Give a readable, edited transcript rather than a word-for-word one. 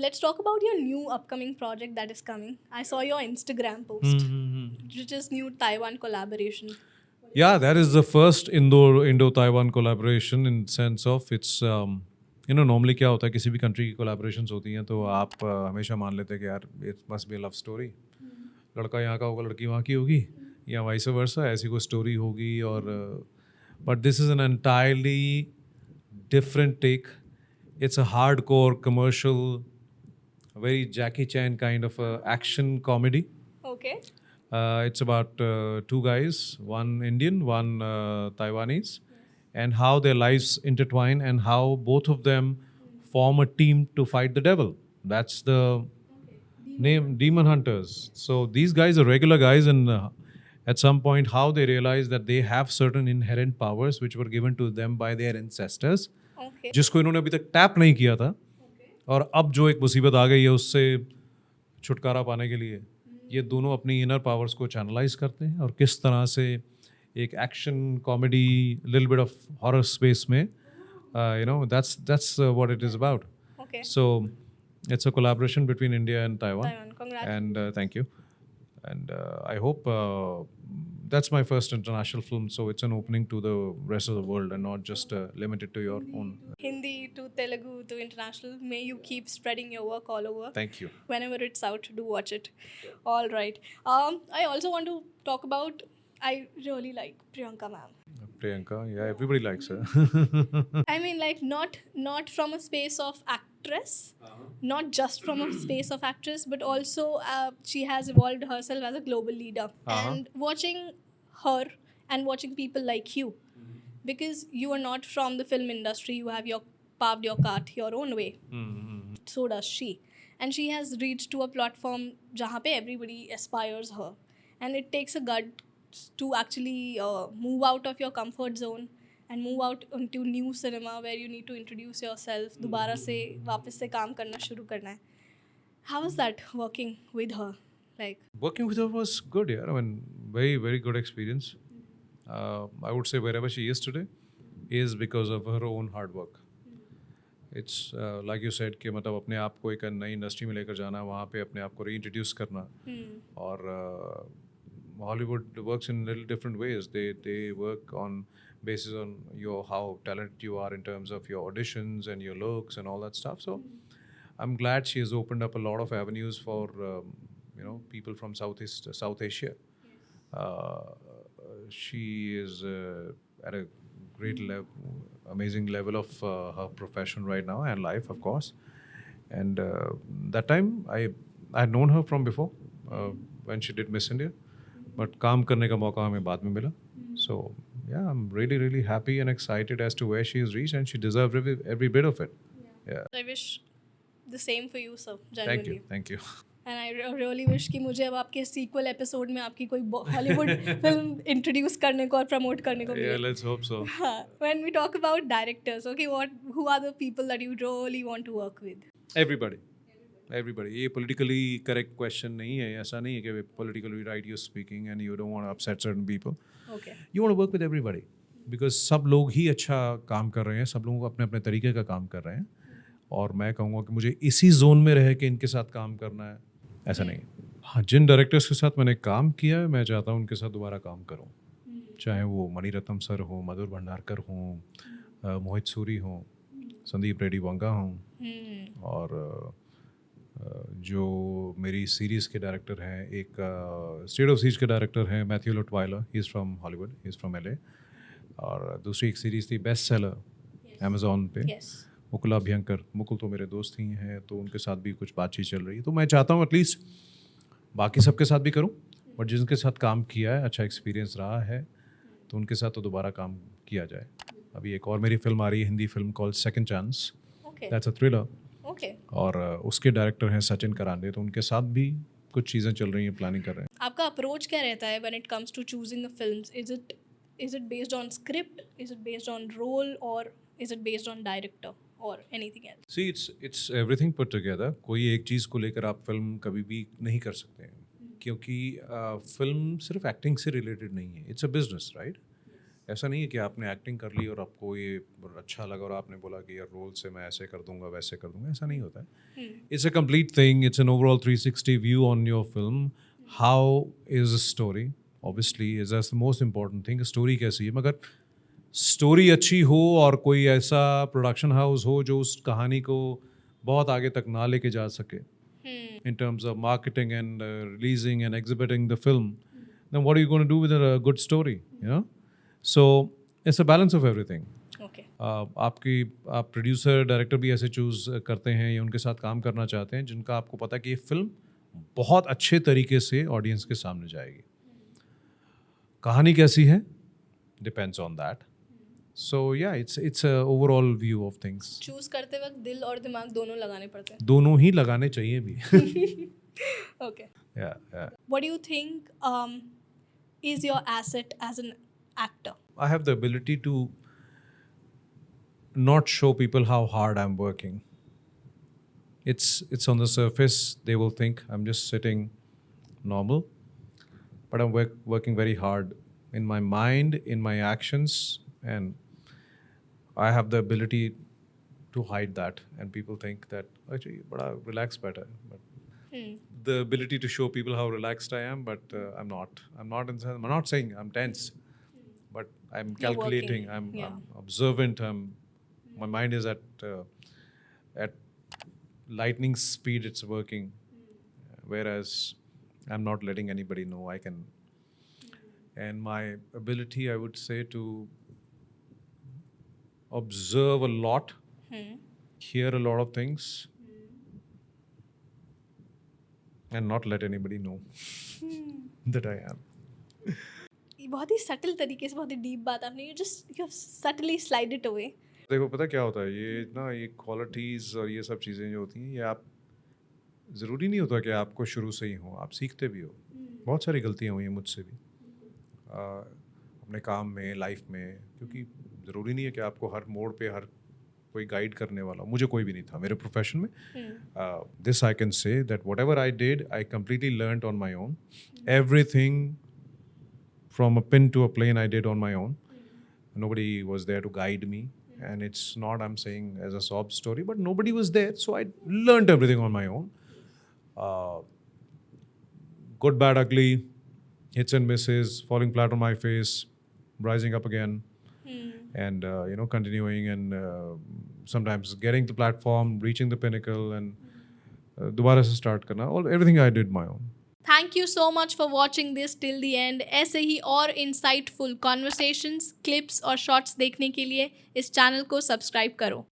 let's talk about your new upcoming project that is coming. I saw your Instagram post, which is new Taiwan collaboration. Yeah, that is the first Indo-Taiwan collaboration in sense of it's normally क्या होता है किसी भी country की collaborations होती हैं तो आप हमेशा मान लेते हैं कि यार it must be a love story. लड़का यहाँ का होगा लड़की वहाँ की होगी या वाइस वर्सा ऐसी कोई स्टोरी होगी और but this is an entirely different take. It's a hardcore commercial, very Jackie Chan kind of action comedy. Okay. It's about two guys, one Indian, one Taiwanese, and how their lives intertwine and how both of them form a team to fight the devil. That's the name, Demon Hunters. So these guys are regular guys, and at some point, how they realize that they have certain inherent powers which were given to them by their ancestors, Okay. जिसको इन्होंने अभी तक tap नहीं किया था, और अब जो एक मुसीबत आ गई है उससे छुटकारा पाने के लिए ये दोनों अपनी इनर पावर्स को चैनलाइज करते हैं और किस तरह से एक action comedy little bit of horror space में that's what it is about. Okay. So it's a collaboration between India and Taiwan. Taiwan, congrats. And thank you. And I hope that's my first international film, so it's an opening to the rest of the world and not just limited to your own. Hindi to Telugu to international. May you keep spreading your work all over. Thank you. Whenever it's out, do watch it. All right. I also want to talk about. I really like Priyanka ma'am. Priyanka, yeah, everybody likes her. I mean, like not from a space of actress, not just from a space of actress, but also she has evolved herself as a global leader. And watching her and watching people like you, because you are not from the film industry, you have paved your cart your own way. So does she, and she has reached to a platform jahan pe everybody aspires her, and it takes a gut to actually move out of your comfort zone and move out into new cinema where you need to introduce yourself. दोबारा से वापस से काम करना शुरू करना है. How was that working with her? Like Working with her was good, yeah. I mean, very, very good experience. I would say wherever she is today is because of her own hard work. It's like you said कि मतलब अपने आप को एक नई industry में लेकर जाना, वहाँ पे अपने आप को रीइंट्रोड्यूस करना, और Hollywood works in little different ways. They work on basis on your how talented you are in terms of your auditions and your looks and all that stuff. So I'm glad she has opened up a lot of avenues for people from South Asia. She is at a great level, amazing level of her profession right now and life, of course. And that time I had known her from before when she did Miss India. But काम करने का मौका हमें बाद में मिला. So yeah, I'm really, really happy and excited as to where she has reached, and she deserves every bit of it. Yeah. I wish the same for you, sir. Genuinely. Thank you. And I really wish कि मुझे अब आपके sequel episode में आपकी कोई Hollywood film introduce करने को और प्रमोट करने को मिले. Yeah, let's hope so. When we talk about directors, okay, who are the people that you really want to work with? Everybody. ये politically correct question नहीं है. ऐसा नहीं है कि politically right you're speaking and you don't want to upset certain people. Okay. You want to work with everybody because सब लोग ही अच्छा काम कर रहे हैं, सब लोगों को अपने अपने तरीके का काम कर रहे हैं, और मैं कहूँगा कि मुझे इसी जोन में रह के इनके साथ काम करना है, ऐसा नहीं. हाँ, जिन डायरेक्टर्स के साथ मैंने काम किया है मैं चाहता हूँ उनके साथ दोबारा काम करूँ, चाहे वो मणिरत्नम सर हो, मधुर भंडारकर हों, मोहित सूरी हों, संदीप रेड्डी वंगा हों, और जो मेरी सीरीज़ के डायरेक्टर हैं, एक स्टेट ऑफ सीज के डायरेक्टर हैं Matthew Lutwyler, he is from Hollywood, he is from LA, और दूसरी एक सीरीज़ थी बेस्ट सेलर अमेज़ॉन पे, मुकुल अभ्यंकर. मुकुल तो मेरे दोस्त ही हैं, तो उनके साथ भी कुछ बातचीत चल रही है. तो मैं चाहता हूँ एटलीस्ट बाकी सबके साथ भी करूँ, बट जिनके साथ काम किया है, अच्छा एक्सपीरियंस रहा है, तो उनके साथ तो दोबारा काम किया जाए. अभी एक और मेरी फिल्म आ रही है, Hindi film called second chance. That's a thriller. Okay. और उसके डायरेक्टर हैं सचिन करांडे, तो उनके साथ भी कुछ चीज़ें चल रही हैं, प्लानिंग कर रहे हैं. आपका अप्रोच क्या रहता है when it comes to choosing the films? Is it based on script? Is it based on role? Or is it based on director? Or anything else? See, it's everything put together. कोई एक चीज़ को लेकर आप film कभी भी नहीं कर सकते हैं, क्योंकि फिल्म सिर्फ एक्टिंग से रिलेटेड नहीं है. It's a business, right? ऐसा नहीं है कि आपने एक्टिंग कर ली और आपको ये अच्छा लगा और आपने बोला कि यार रोल से मैं ऐसे कर दूंगा वैसे कर दूंगा, ऐसा नहीं होता है. It's a complete thing. It's an overall 360 view on your film. How is the story? Obviously, is that's the most important thing. Story कैसी है? मगर स्टोरी अच्छी हो और कोई ऐसा प्रोडक्शन हाउस हो जो उस कहानी को बहुत आगे तक ना लेके जा सके in terms of marketing and releasing and exhibiting the film, then what are you going to do with a good story? You know, so it's a balance of everything. Okay. आप प्रोड्यूसर डायरेक्टर भी ऐसे choose करते हैं या उनके साथ काम करना चाहते हैं जिनका आपको पता है कि ये फिल्म बहुत अच्छे तरीके से ऑडियंस के सामने जाएगी. कहानी कैसी है depends on that. So yeah, it's a overall view of things. Choose करते वक्त दिल और दिमाग दोनों लगाने पड़ते हैं. दोनों ही लगाने चाहिए भी. Okay. Yeah. What do you think is your asset as an actor? I have the ability to not show people how hard I'm working. It's on the surface they will think I'm just sitting normal, but I'm working very hard in my mind, in my actions, and I have the ability to hide that, and people think that actually bada relaxed better, but the ability to show people how relaxed I am, but I'm not saying I'm tense, but I'm calculating. I'm observant. My mind is at lightning speed. It's working, whereas I'm not letting anybody know I can. And my ability, I would say, to observe a lot, hear a lot of things, and not let anybody know that I am. बहुत ही subtle तरीके से बहुत ही deep बात आपने you have subtly slide it away. देखो पता क्या होता है, ये क्वालिटीज़ और ये सब चीज़ें जो होती हैं ये आप ज़रूरी नहीं होता कि आपको शुरू से ही हो, आप सीखते भी हो. बहुत सारी गलतियाँ हुई हैं मुझसे भी अपने काम में, लाइफ में, क्योंकि ज़रूरी नहीं है कि आपको हर मोड़ पे हर कोई गाइड करने वाला. मुझे कोई भी नहीं था मेरे प्रोफेशन में. This I can say that whatever I did I completely learned on my own. Everything from a pin to a plane I did on my own. Nobody was there to guide me, and it's not I'm saying as a sob story, but nobody was there, so I learned everything on my own. Good, bad, ugly, hits and misses, falling flat on my face, rising up again, and continuing, and sometimes getting the platform, reaching the pinnacle, and दोबारा से start करना. Everything I did my own. Thank you so much for watching this till the end. ऐसे ही और insightful conversations, clips और shorts देखने के लिए इस चैनल को सब्सक्राइब करो.